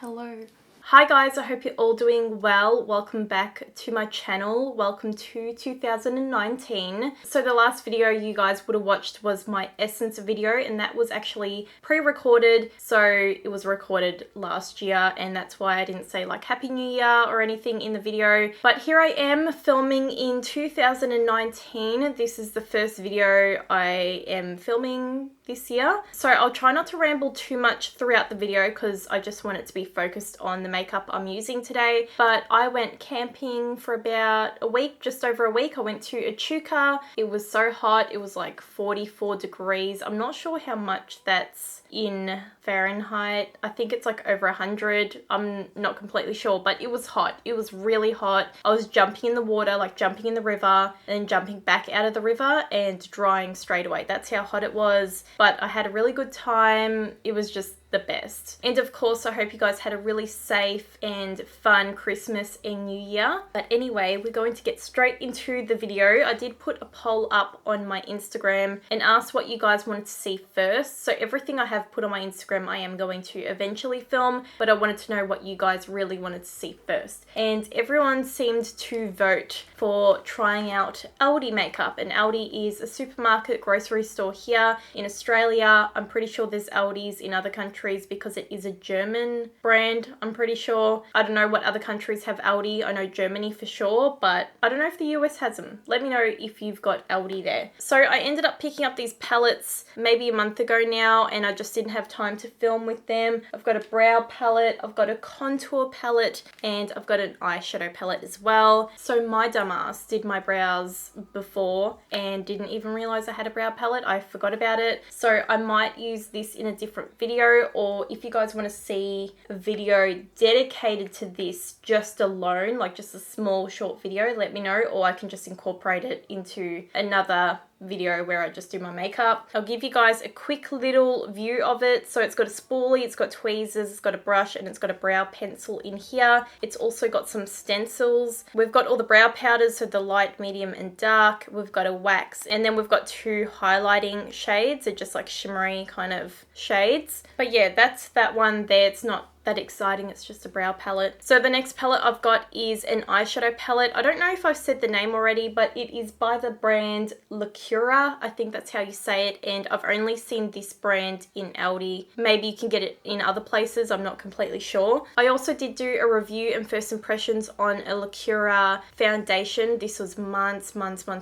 Hello. Hi guys, I hope you're all doing well. Welcome back to my channel. Welcome to 2019. So the last video you guys would have watched was my Essence video, and that was actually pre-recorded. So it was recorded last year, and that's why I didn't say like Happy New Year or anything in the video. But here I am filming in 2019. This is the first video I am filming this year. So I'll try not to ramble too much throughout the video because I just want it to be focused on the makeup I'm using today. But I went camping for about a week, just over a week. I went to Echuca. It was so hot. It was like 44 degrees. I'm not sure how much that's in Fahrenheit. I think it's like over 100. I'm not completely sure, but it was hot. It was really hot. I was jumping in the water, like jumping in the river and then jumping back out of the river and drying straight away. That's how hot it was. But I had a really good time. It was just the best. And of course, I hope you guys had a really safe and fun Christmas and New Year. But anyway, we're going to get straight into the video. I did put a poll up on my Instagram and asked what you guys wanted to see first. So everything I have put on my Instagram, I am going to eventually film, but I wanted to know what you guys really wanted to see first. And everyone seemed to vote for trying out ALDI Makeup. And ALDI is a supermarket grocery store here in Australia. I'm pretty sure there's ALDIs in other countries because it is a German brand, I'm pretty sure. I don't know what other countries have ALDI. I know Germany for sure, but I don't know if the US has them. Let me know if you've got ALDI there. So I ended up picking up these palettes maybe a month ago now, and I just didn't have time to film with them. I've got a brow palette, I've got a contour palette, and I've got an eyeshadow palette as well. So my dumbass did my brows before and didn't even realize I had a brow palette. I forgot about it. So I might use this in a different video, or if you guys want to see a video dedicated to this just alone, like just a small short video, let me know, or I can just incorporate it into another video where I just do my makeup. I'll give you guys a quick little view of it. So it's got a spoolie, it's got tweezers, it's got a brush, and it's got a brow pencil in here. It's also got some stencils. We've got all the brow powders, so the light, medium, and dark. We've got a wax, and then we've got two highlighting shades. They're just like shimmery kind of shades. But yeah, that's that one there. It's not that exciting, it's just a brow palette. So the next palette I've got is an eyeshadow palette. I don't know if I've said the name already, but it is by the brand Lacura. I think that's how you say it, and I've only seen this brand in ALDI. Maybe you can get it in other places, I'm not completely sure. I also did do a review and first impressions on a Lacura foundation. This was months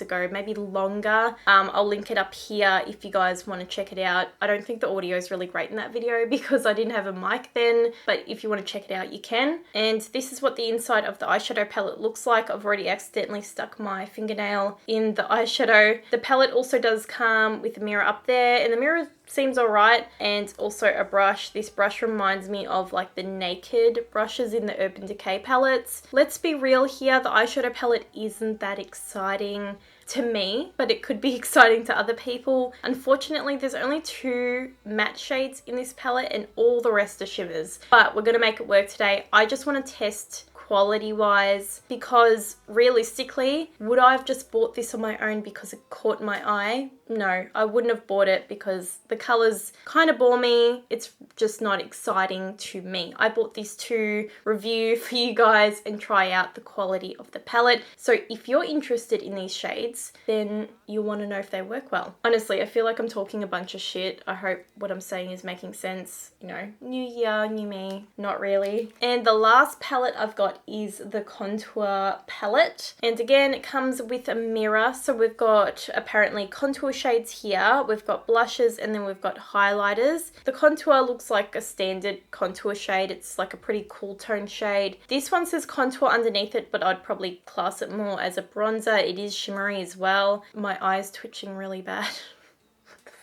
ago, maybe longer. I'll link it up here if you guys want to check it out. I don't think the audio is really great in that video because I didn't have a mic then, but if you want to check it out, you can. And this is what the inside of the eyeshadow palette looks like. I've already accidentally stuck my fingernail in the eyeshadow. The palette also does come with a mirror up there, and the mirror seems alright, and also a brush. This brush reminds me of like the Naked brushes in the Urban Decay palettes. Let's be real here, the eyeshadow palette isn't that exciting to me, but it could be exciting to other people. Unfortunately, there's only 2 matte shades in this palette and all the rest are shimmers, but we're gonna make it work today. I just want to test quality wise, because realistically, would I have just bought this on my own because it caught my eye? No, I wouldn't have bought it because the colors kind of bore me. It's just not exciting to me. I bought this to review for you guys and try out the quality of the palette. So if you're interested in these shades, then you'll want to know if they work well. Honestly, I feel like I'm talking a bunch of shit. I hope what I'm saying is making sense. You know, new year, new me. Not really. And the last palette I've got is the contour palette. And again, it comes with a mirror. So we've got apparently contour shades here. We've got blushes, and then we've got highlighters. The contour looks like a standard contour shade. It's like a pretty cool tone shade. This one says contour underneath it, but I'd probably class it more as a bronzer. It is shimmery as well. My eye's twitching really bad.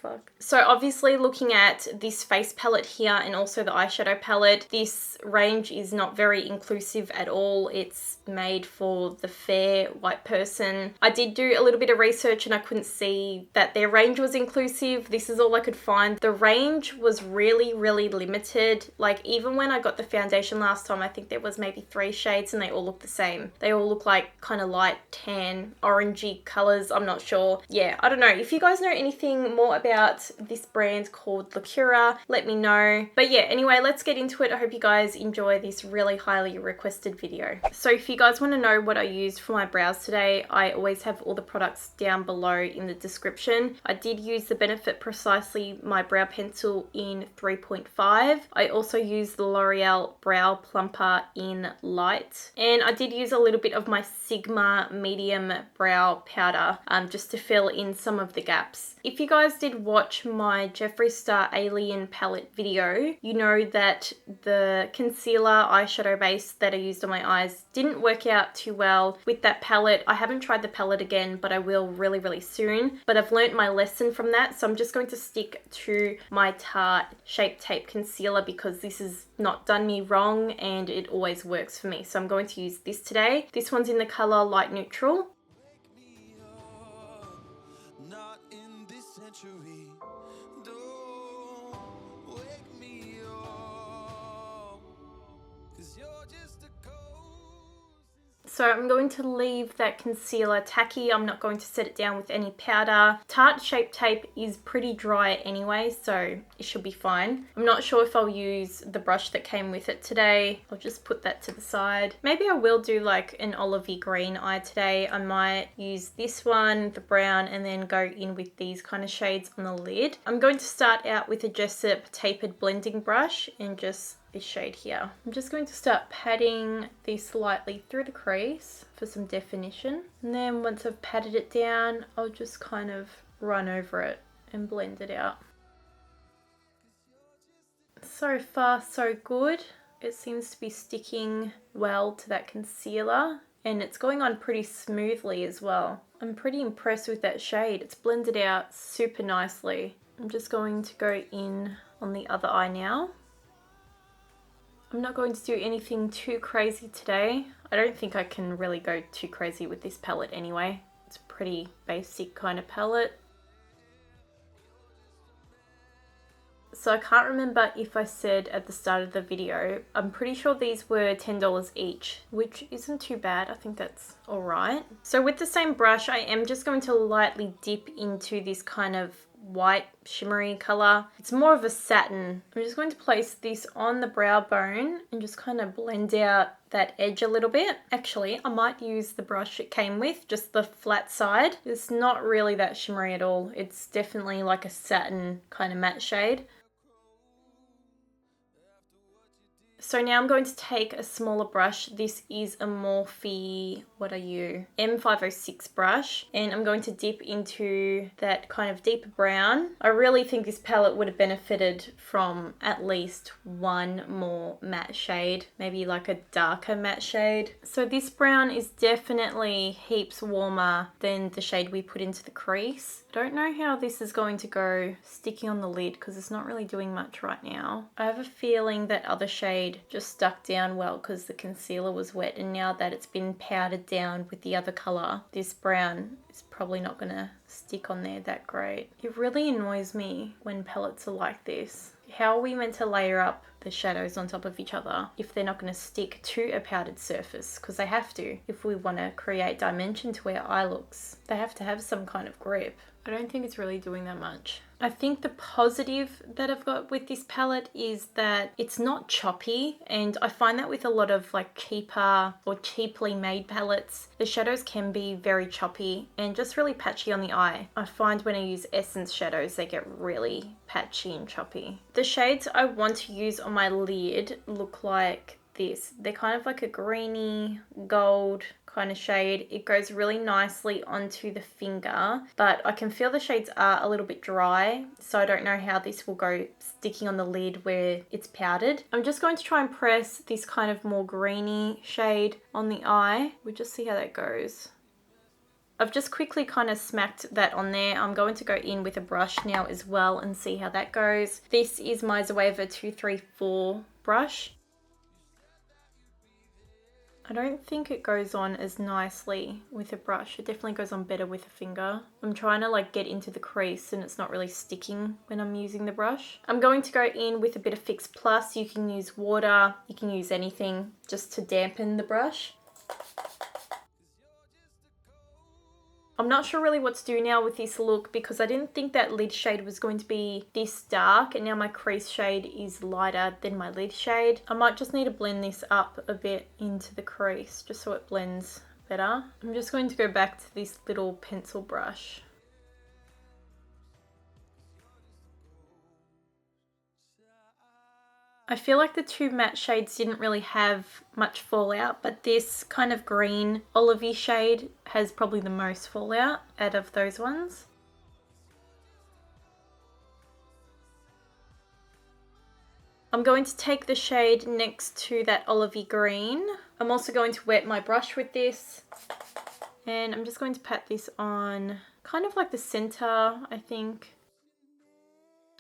Fuck. So obviously looking at this face palette here and also the eyeshadow palette, this range is not very inclusive at all. It's made for the fair white person. I did do a little bit of research and I couldn't see that their range was inclusive. This is all I could find. The range was really limited. Like even when I got the foundation last time, I think there was maybe 3 shades and they all look the same. They all look like kind of light tan, orangey colors. I'm not sure. Yeah, I don't know. If you guys know anything more about about this brand called Lacura, let me know. But yeah, anyway, let's get into it. I hope you guys enjoy this really highly requested video. So if you guys want to know what I used for my brows today, I always have all the products down below in the description. I did use the Benefit Precisely My Brow Pencil in 3.5. I also used the L'Oreal Brow Plumper in Light. And I did use a little bit of my Sigma Medium Brow Powder just to fill in some of the gaps. If you guys did watch my Jeffree Star Alien palette video, you know that the concealer eyeshadow base that I used on my eyes didn't work out too well with that palette. I haven't tried the palette again, but I will really soon. But I've learnt my lesson from that, so I'm just going to stick to my Tarte Shape Tape Concealer because this has not done me wrong and it always works for me. So I'm going to use this today. This one's in the colour Light Neutral. So I'm going to leave that concealer tacky. I'm not going to set it down with any powder. Tarte Shape Tape is pretty dry anyway, so it should be fine. I'm not sure if I'll use the brush that came with it today. I'll just put that to the side. Maybe I will do like an olivey green eye today. I might use this one, the brown, and then go in with these kind of shades on the lid. I'm going to start out with a Jessup tapered blending brush and just this shade here. I'm just going to start patting this lightly through the crease for some definition. And then once I've patted it down, I'll just kind of run over it and blend it out. So far, so good. It seems to be sticking well to that concealer and it's going on pretty smoothly as well. I'm pretty impressed with that shade. It's blended out super nicely. I'm just going to go in on the other eye now. I'm not going to do anything too crazy today. I don't think I can really go too crazy with this palette anyway. It's a pretty basic kind of palette. So I can't remember if I said at the start of the video, I'm pretty sure these were $10 each, which isn't too bad. I think that's all right. So with the same brush, I am just going to lightly dip into this kind of white shimmery color. It's more of a satin. I'm just going to place this on the brow bone and just kind of blend out that edge a little bit. Actually, I might use the brush it came with, just the flat side. It's not really that shimmery at all. It's definitely like a satin kind of matte shade. So now I'm going to take a smaller brush. This is a Morphe, what are you? M506 brush. And I'm going to dip into that kind of deeper brown. I really think this palette would have benefited from at least one more matte shade. Maybe like a darker matte shade. So this brown is definitely heaps warmer than the shade we put into the crease. I don't know how this is going to go sticking on the lid because it's not really doing much right now. I have a feeling that other shade just stuck down well because the concealer was wet, and now that it's been powdered down with the other colour, this brown is probably not going to stick on there that great. It really annoys me when palettes are like this. How are we meant to layer up the shadows on top of each other if they're not going to stick to a powdered surface? Because they have to. If we want to create dimension to our eye looks, they have to have some kind of grip. I don't think it's really doing that much. I think the positive that I've got with this palette is that it's not choppy, and I find that with a lot of like cheaper or cheaply made palettes, the shadows can be very choppy and just really patchy on the eye. I find when I use Essence shadows, they get really patchy and choppy. The shades I want to use on my lid look like this. They're kind of like a greeny gold kind of shade. It goes really nicely onto the finger, but I can feel the shades are a little bit dry, so I don't know how this will go sticking on the lid where it's powdered. I'm just going to try and press this kind of more greeny shade on the eye. We'll just see how that goes. I've just quickly kind of smacked that on there. I'm going to go in with a brush now as well and see how that goes. This is my Zoeva 234 brush. I don't think it goes on as nicely with a brush. It definitely goes on better with a finger. I'm trying to like get into the crease and it's not really sticking when I'm using the brush. I'm going to go in with a bit of Fix Plus. You can use water, you can use anything just to dampen the brush. I'm not sure really what to do now with this look because I didn't think that lid shade was going to be this dark, and now my crease shade is lighter than my lid shade. I might just need to blend this up a bit into the crease just so it blends better. I'm just going to go back to this little pencil brush. I feel like the two matte shades didn't really have much fallout, but this kind of green olivey shade has probably the most fallout out of those ones. I'm going to take the shade next to that olivey green. I'm also going to wet my brush with this, and I'm just going to pat this on kind of like the center, I think.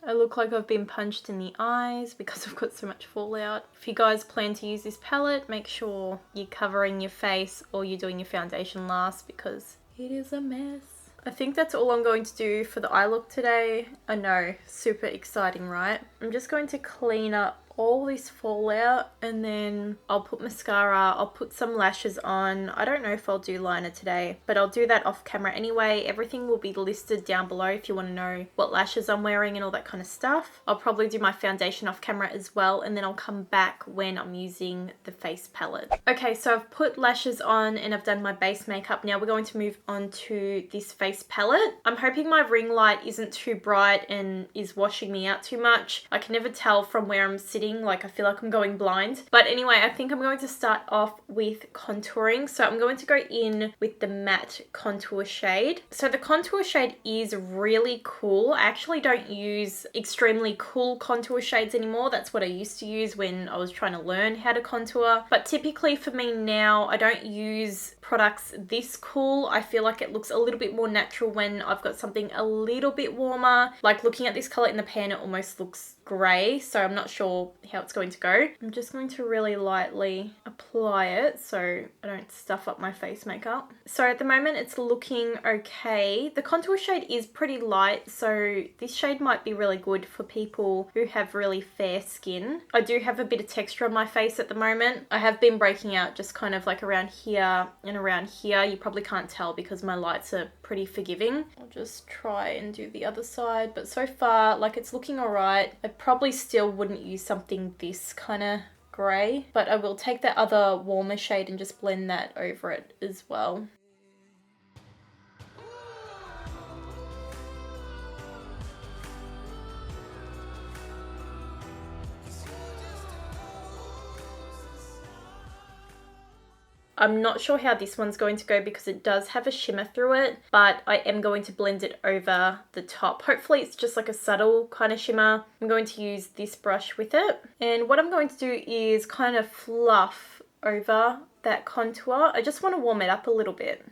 I look like I've been punched in the eyes because I've got so much fallout. If you guys plan to use this palette, make sure you're covering your face or you're doing your foundation last because it is a mess. I think that's all I'm going to do for the eye look today. I know, super exciting, right? I'm just going to clean up all this fallout, and then I'll put mascara, I'll put some lashes on. I don't know if I'll do liner today, but I'll do that off camera anyway. Everything will be listed down below if you want to know what lashes I'm wearing and all that kind of stuff. I'll probably do my foundation off camera as well, and then I'll come back when I'm using the face palette. Okay, so I've put lashes on and I've done my base makeup. Now we're going to move on to this face palette. I'm hoping my ring light isn't too bright and is washing me out too much. I can never tell from where I'm sitting, like I feel like I'm going blind. But anyway, I think I'm going to start off with contouring. So I'm going to go in with the matte contour shade. So the contour shade is really cool. I actually don't use extremely cool contour shades anymore. That's what I used to use when I was trying to learn how to contour. But typically for me now, I don't use products this cool. I feel like it looks a little bit more natural when I've got something a little bit warmer. Like looking at this color in the pan, it almost looks grey, so I'm not sure how it's going to go. I'm just going to really lightly apply it so I don't stuff up my face makeup. So at the moment it's looking okay. The contour shade is pretty light, so this shade might be really good for people who have really fair skin. I do have a bit of texture on my face at the moment. I have been breaking out just kind of like around here and around here. You probably can't tell because my lights are pretty forgiving. I'll just try and do the other side, but so far like it's looking alright. I probably still wouldn't use something this kind of grey, but I will take that other warmer shade and just blend that over it as well. I'm not sure how this one's going to go because it does have a shimmer through it, but I am going to blend it over the top. Hopefully it's just like a subtle kind of shimmer. I'm going to use this brush with it. And what I'm going to do is kind of fluff over that contour. I just want to warm it up a little bit.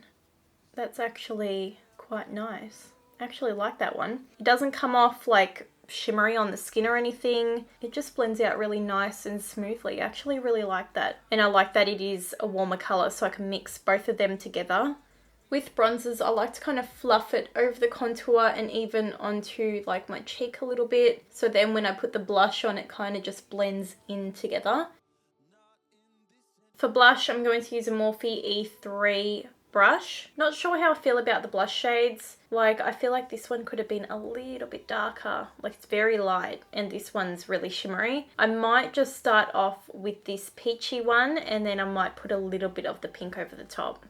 That's actually quite nice. I actually like that one. It doesn't come off like shimmery on the skin or anything. It just blends out really nice and smoothly. I actually really like that. And I like that it is a warmer color so I can mix both of them together. With bronzers, I like to kind of fluff it over the contour and even onto like my cheek a little bit. So then when I put the blush on, it kind of just blends in together. For blush, I'm going to use a Morphe E3 brush. Not sure how I feel about the blush shades. Like, I feel like this one could have been a little bit darker. Like, it's very light and this one's really shimmery. I might just start off with this peachy one and then I might put a little bit of the pink over the top.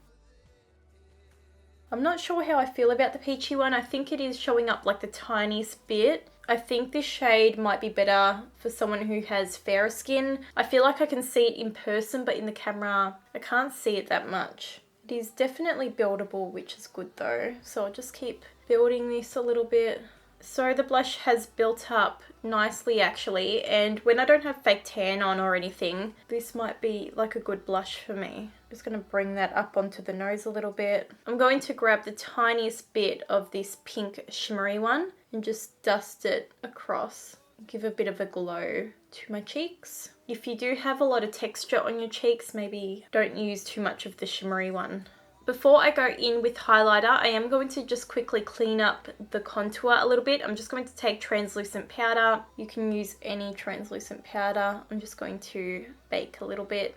I'm not sure how I feel about the peachy one. I think it is showing up like the tiniest bit. I think this shade might be better for someone who has fairer skin. I feel like I can see it in person, but in the camera, I can't see it that much. It is definitely buildable, which is good though. So I'll just keep building this a little bit. So the blush has built up nicely actually, and when I don't have fake tan on or anything, this might be like a good blush for me. I'm just going to bring that up onto the nose a little bit. I'm going to grab the tiniest bit of this pink shimmery one and just dust it across. Give a bit of a glow to my cheeks. If you do have a lot of texture on your cheeks, maybe don't use too much of the shimmery one. Before I go in with highlighter, I am going to just quickly clean up the contour a little bit. I'm just going to take translucent powder. You can use any translucent powder. I'm just going to bake a little bit.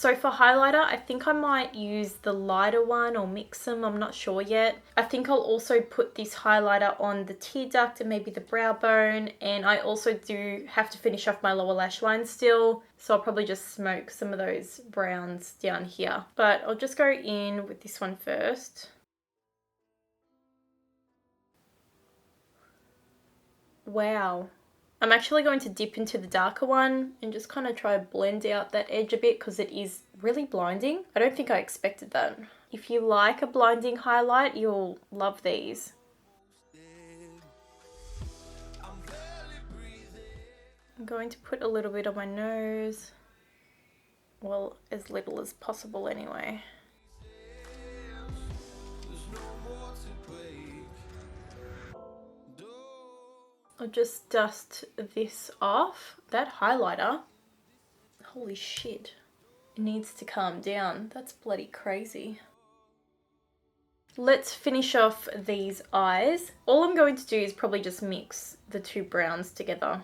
So for highlighter, I think I might use the lighter one or mix them. I'm not sure yet. I think I'll also put this highlighter on the tear duct and maybe the brow bone. And I also do have to finish off my lower lash line still. So I'll probably just smoke some of those browns down here. But I'll just go in with this one first. Wow. I'm actually going to dip into the darker one and just kind of try to blend out that edge a bit because it is really blinding. I don't think I expected that. If you like a blinding highlight, you'll love these. I'm going to put a little bit on my nose. Well, as little as possible anyway. I'll just dust this off. That highlighter, holy shit, it needs to calm down. That's bloody crazy. Let's finish off these eyes. All I'm going to do is probably just mix the two browns together.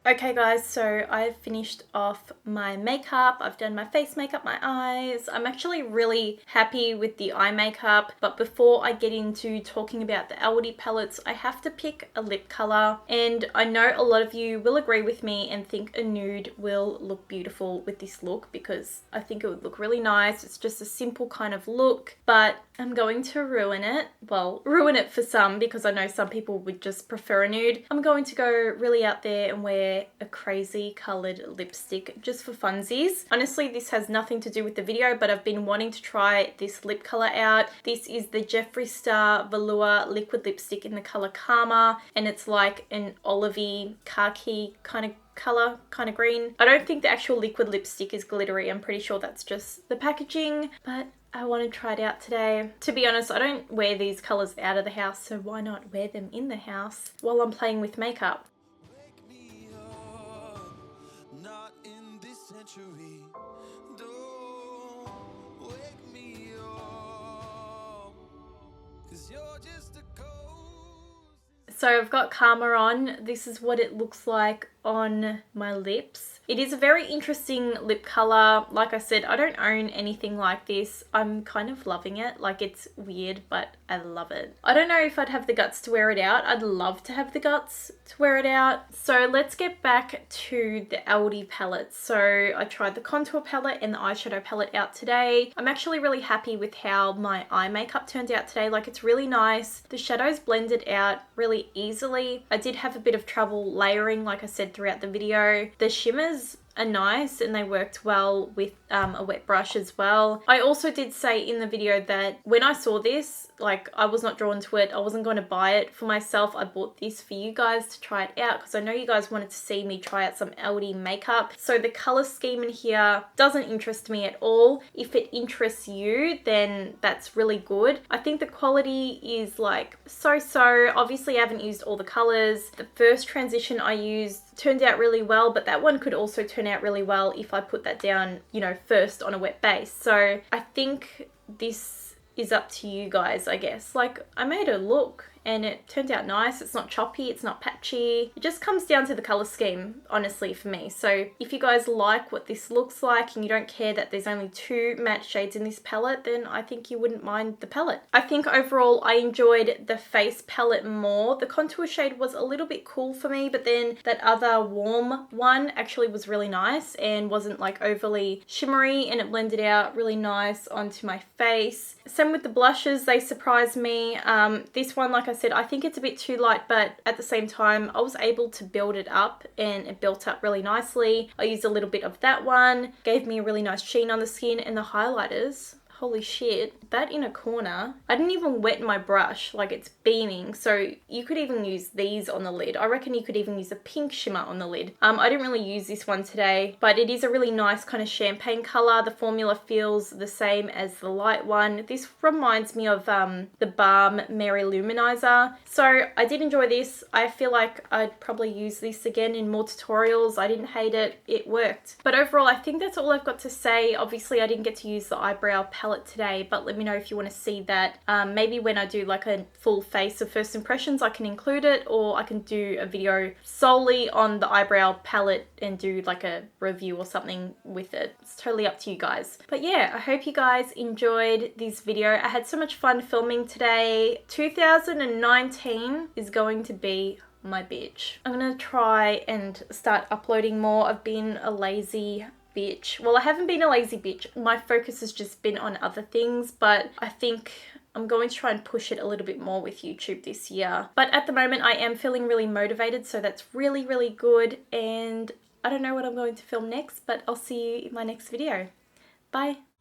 Okay guys, so I've finished off my makeup. I've done my face makeup, my eyes. I'm actually really happy with the eye makeup, but before I get into talking about the ALDI palettes, I have to pick a lip color. And I know a lot of you will agree with me and think a nude will look beautiful with this look because I think it would look really nice. It's just a simple kind of look, but I'm going to ruin it. Well, ruin it for some because I know some people would just prefer a nude. I'm going to go really out there and wear a crazy colored lipstick just for funsies. Honestly, this has nothing to do with the video, but I've been wanting to try this lip color out. This is the Jeffree Star Velour liquid lipstick in the color Karma, and it's like an olivey khaki kind of color, kind of green. I don't think the actual liquid lipstick is glittery. I'm pretty sure that's just the packaging, but I want to try it out today. To be honest, I don't wear these colors out of the house, so why not wear them in the house while I'm playing with makeup? So I've got Karma on. This is what it looks like on my lips. It is a very interesting lip color. Like I said, I don't own anything like this. I'm kind of loving it. Like, it's weird, but I love it. I don't know if I'd have the guts to wear it out. I'd love to have the guts to wear it out. So let's get back to the ALDI palettes. So I tried the contour palette and the eyeshadow palette out today. I'm actually really happy with how my eye makeup turned out today. Like, it's really nice. The shadows blended out really easily. I did have a bit of trouble layering, like I said, throughout the video. The shimmers are nice and they worked well with a wet brush as well. I also did say in the video that when I saw this, like, I was not drawn to it. I wasn't going to buy it for myself. I bought this for you guys to try it out because I know you guys wanted to see me try out some ALDI makeup. So the color scheme in here doesn't interest me at all. If it interests you, then that's really good. I think the quality is like so-so. Obviously, I haven't used all the colors. The first transition I used turned out really well, but that one could also turn out really well if I put that down, you know, first on a wet base. So I think this is up to you guys, I guess. Like, I made a look and it turned out nice. It's not choppy, it's not patchy. It just comes down to the color scheme, honestly, for me. So if you guys like what this looks like and you don't care that there's only 2 matte shades in this palette, then I think you wouldn't mind the palette. I think overall I enjoyed the face palette more. The contour shade was a little bit cool for me, but then that other warm one actually was really nice and wasn't like overly shimmery, and it blended out really nice onto my face. Same with the blushes, they surprised me. This one, like I said, I think it's a bit too light, but at the same time I was able to build it up and it built up really nicely. I used a little bit of that one, gave me a really nice sheen on the skin, and the highlighters, holy shit, that inner corner, I didn't even wet my brush, like it's beaming. So you could even use these on the lid. I reckon you could even use a pink shimmer on the lid. I didn't really use this one today, but it is a really nice kind of champagne color. The formula feels the same as the light one. This reminds me of the Balm Mary Luminizer. So I did enjoy this. I feel like I'd probably use this again in more tutorials. I didn't hate it. It worked. But overall, I think that's all I've got to say. Obviously, I didn't get to use the eyebrow palette today, but let me know if you want to see that. Maybe when I do like a full face of first impressions, I can include it, or I can do a video solely on the eyebrow palette and do like a review or something with it. It's totally up to you guys. But yeah, I hope you guys enjoyed this video. I had so much fun filming today. 2019 is going to be my bitch. I'm gonna try and start uploading more. I've been a lazy bitch. Well, I haven't been a lazy bitch. My focus has just been on other things, but I think I'm going to try and push it a little bit more with YouTube this year. But at the moment, I am feeling really motivated, so that's really, really good. And I don't know what I'm going to film next, but I'll see you in my next video. Bye.